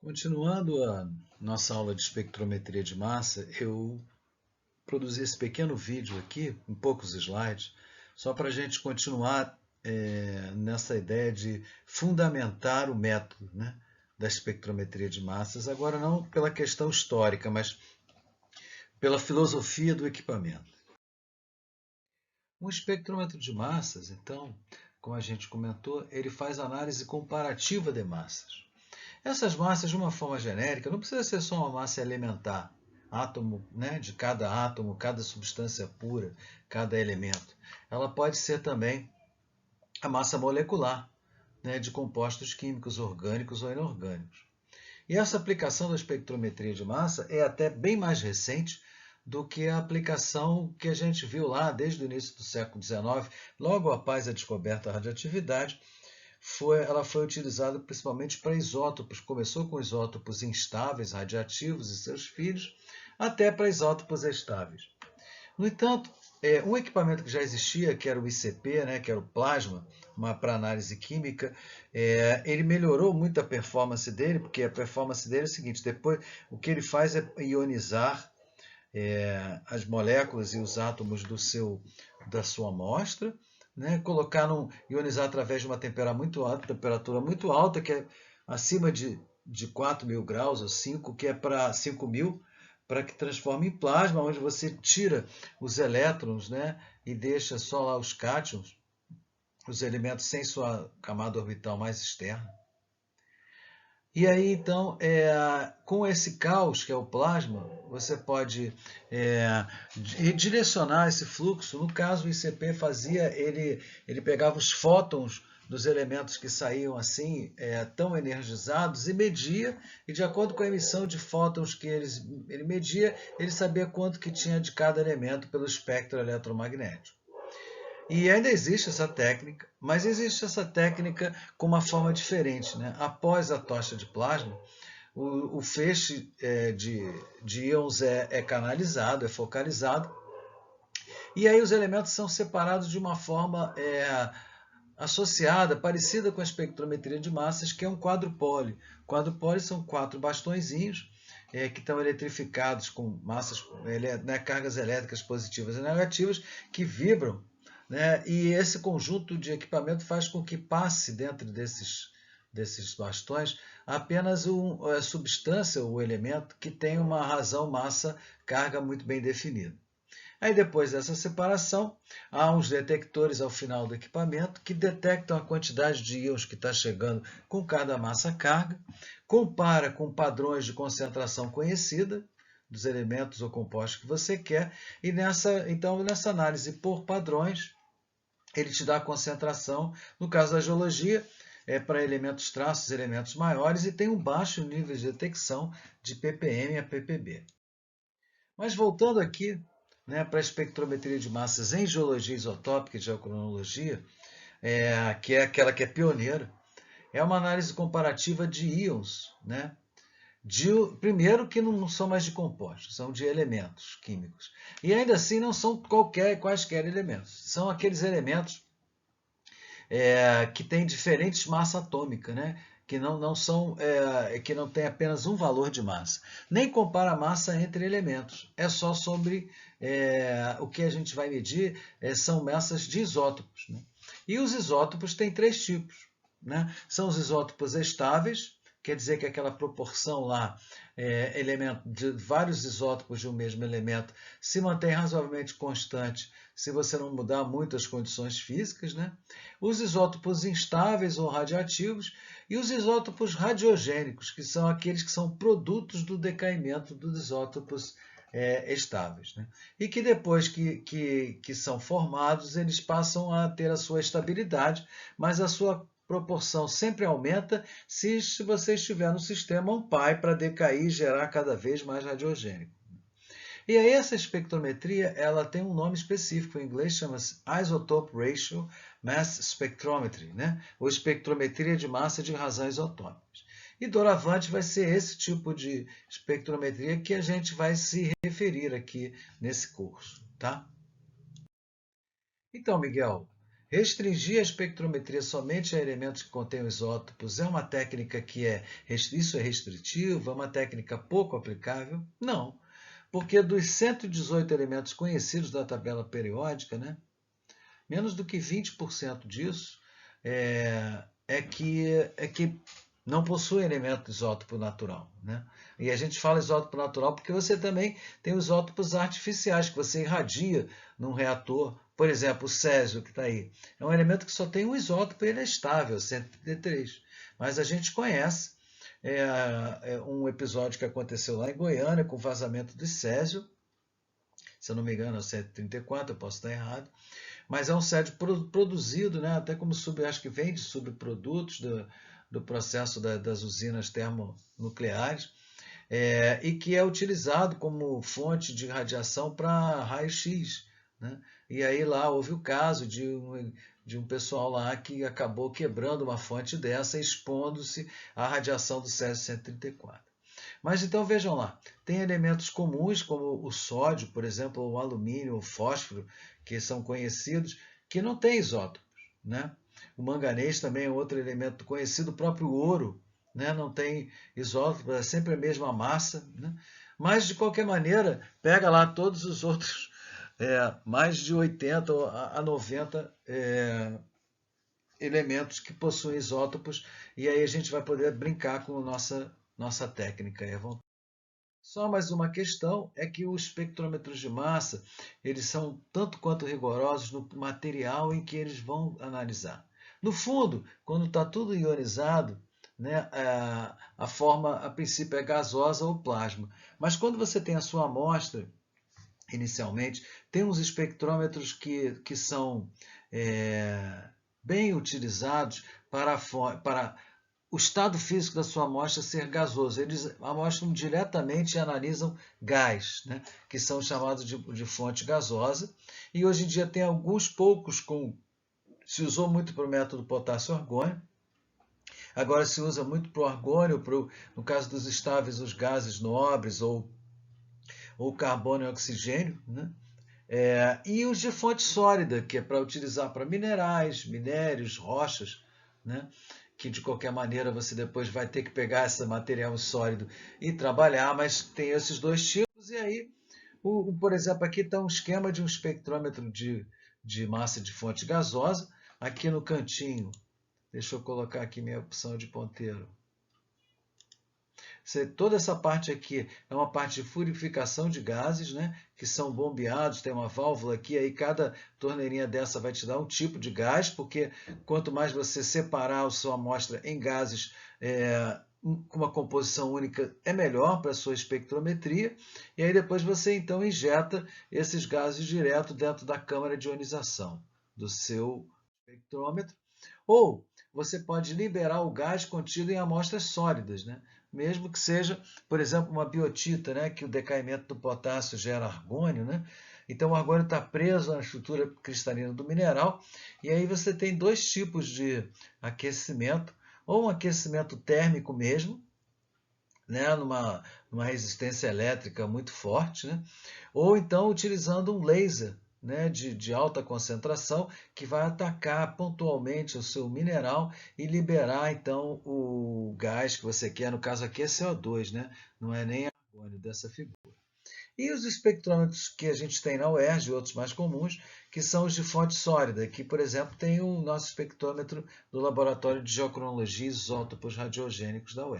Continuando a nossa aula de espectrometria de massa, eu produzi esse pequeno vídeo aqui, em poucos slides, só para a gente continuar nessa ideia de fundamentar o método, né, da espectrometria de massas, agora não pela questão histórica, mas pela filosofia do equipamento. Um espectrômetro de massas, então, como a gente comentou, ele faz análise comparativa de massas. Essas massas, de uma forma genérica, não precisa ser só uma massa elementar, átomo, né, de cada átomo, cada substância pura, cada elemento. Ela pode ser também a massa molecular, né, de compostos químicos orgânicos ou inorgânicos. E essa aplicação da espectrometria de massa é até bem mais recente do que a aplicação que a gente viu lá desde o início do século XIX, logo após a descoberta da radioatividade. Ela foi utilizada principalmente para isótopos. Começou com isótopos instáveis, radiativos e seus filhos, até para isótopos estáveis. No entanto, um equipamento que já existia, que era o ICP, né, que era o plasma, para análise química, ele melhorou muito a performance dele, porque a performance dele é o seguinte: depois o que ele faz é ionizar as moléculas e os átomos da sua amostra, né? Ionizar através de uma temperatura muito alta, que é acima de 4.000 graus ou 5, que é para 5.000, para que transforme em plasma, onde você tira os elétrons, né? E deixa só lá os cátions, os elementos sem sua camada orbital mais externa. E aí, então, com esse caos, que é o plasma, você pode direcionar esse fluxo. No caso, o ICP fazia, ele pegava os fótons dos elementos que saíam assim, tão energizados, e media, e de acordo com a emissão de fótons que ele media, ele sabia quanto que tinha de cada elemento pelo espectro eletromagnético. E ainda existe essa técnica, mas existe essa técnica com uma forma diferente, né? Após a tocha de plasma, o feixe de íons é canalizado, é focalizado, e aí os elementos são separados de uma forma associada, parecida com a espectrometria de massas, que é um quadrupole. Quadrupole são 4 bastõezinhos que estão eletrificados com massas, né, cargas elétricas positivas e negativas, que vibram, né, e esse conjunto de equipamento faz com que passe dentro desses bastões apenas a substância, o elemento, que tem uma razão massa-carga muito bem definida. Aí depois dessa separação, há uns detectores ao final do equipamento que detectam a quantidade de íons que está chegando com cada massa-carga, compara com padrões de concentração conhecida dos elementos ou compostos que você quer, e nessa análise por padrões, ele te dá a concentração. No caso da geologia, para elementos traços, elementos maiores, e tem um baixo nível de detecção de ppm a ppb. Mas voltando aqui, né, para a espectrometria de massas em geologia isotópica e geocronologia, que é aquela que é pioneira, é uma análise comparativa de íons, né? Primeiro que não são mais de compostos, são de elementos químicos. E ainda assim não são quaisquer elementos. São aqueles elementos que têm diferentes massa atômica, né? Que não são, que não tem apenas um valor de massa. Nem compara a massa entre elementos. É só sobre o que a gente vai medir são massas de isótopos, né? E os isótopos têm 3 tipos, né? São os isótopos estáveis, quer dizer que aquela proporção lá de vários isótopos de um mesmo elemento se mantém razoavelmente constante se você não mudar muito as condições físicas, né? Os isótopos instáveis ou radioativos e os isótopos radiogênicos, que são aqueles que são produtos do decaimento dos isótopos estáveis, né? E que depois que são formados, eles passam a ter a sua estabilidade, mas a sua proporção sempre aumenta se você estiver no sistema on-pi para decair e gerar cada vez mais radiogênico. E aí essa espectrometria ela tem um nome específico, em inglês chama-se Isotope Ratio Mass Spectrometry, né? Ou espectrometria de massa de razão isotópicas. E doravante vai ser esse tipo de espectrometria que a gente vai se referir aqui nesse curso, tá? Então, Miguel, Restringir a espectrometria somente a elementos que contêm isótopos é uma técnica isso é restritivo? É uma técnica pouco aplicável? Não, porque dos 118 elementos conhecidos da tabela periódica, né, menos do que 20% disso é que não possui elemento isótopo natural, né? E a gente fala isótopo natural porque você também tem os isótopos artificiais que você irradia num reator. Por exemplo, o césio, que está aí, é um elemento que só tem um isótopo e ele é estável, 133. Mas a gente conhece um episódio que aconteceu lá em Goiânia com vazamento de césio, se eu não me engano é o 134, eu posso estar errado, mas é um césio produzido, né, até como acho que vem de subprodutos do processo das usinas termonucleares, e que é utilizado como fonte de radiação para raio-x, né? E aí lá houve o caso de um pessoal lá que acabou quebrando uma fonte dessa, expondo-se à radiação do césio 134. Mas então vejam lá, tem elementos comuns como o sódio, por exemplo, o alumínio, o fósforo, que são conhecidos, que não têm isótopos, né? O manganês também é outro elemento conhecido, o próprio ouro, né? Não tem isótopo, é sempre a mesma massa, né? Mas, de qualquer maneira, pega lá todos os outros, mais de 80 a 90 elementos que possuem isótopos, e aí a gente vai poder brincar com a nossa técnica. Só mais uma questão é que os espectrômetros de massa, eles são tanto quanto rigorosos no material em que eles vão analisar. No fundo, quando está tudo ionizado, né, a forma, a princípio, é gasosa ou plasma. Mas quando você tem a sua amostra, inicialmente, tem uns espectrômetros que são bem utilizados para o estado físico da sua amostra ser gasoso. Eles amostram diretamente e analisam gás, né, que são chamados de fonte gasosa. E hoje em dia tem alguns poucos se usou muito para o método potássio-argônio. Agora se usa muito para o argônio, no caso dos estáveis, os gases nobres ou carbono e oxigênio, né? E os de fonte sólida, que é para utilizar para minerais, minérios, rochas, né? Que de qualquer maneira você depois vai ter que pegar esse material sólido e trabalhar, mas tem esses dois tipos. E aí, por exemplo, aqui está um esquema de um espectrômetro de massa de fonte gasosa. Aqui no cantinho, deixa eu colocar aqui minha opção de ponteiro. Toda essa parte aqui é uma parte de purificação de gases, né, que são bombeados, tem uma válvula aqui, aí cada torneirinha dessa vai te dar um tipo de gás, porque quanto mais você separar a sua amostra em gases com uma composição única, é melhor para a sua espectrometria, e aí depois você então injeta esses gases direto dentro da câmara de ionização do seu espectrômetro, ou você pode liberar o gás contido em amostras sólidas, né? Mesmo que seja, por exemplo, uma biotita, né? Que o decaimento do potássio gera argônio, né? Então o argônio está preso na estrutura cristalina do mineral, e aí você tem dois tipos de aquecimento, ou um aquecimento térmico mesmo, né? numa resistência elétrica muito forte, né? Ou então utilizando um laser, né, de alta concentração, que vai atacar pontualmente o seu mineral e liberar então o gás que você quer. No caso aqui é CO2, né? Não é nem argônio dessa figura. E os espectrômetros que a gente tem na UERJ, e outros mais comuns, que são os de fonte sólida, que, por exemplo, tem o nosso espectrômetro do Laboratório de Geocronologia e Isótopos Radiogênicos da UERJ.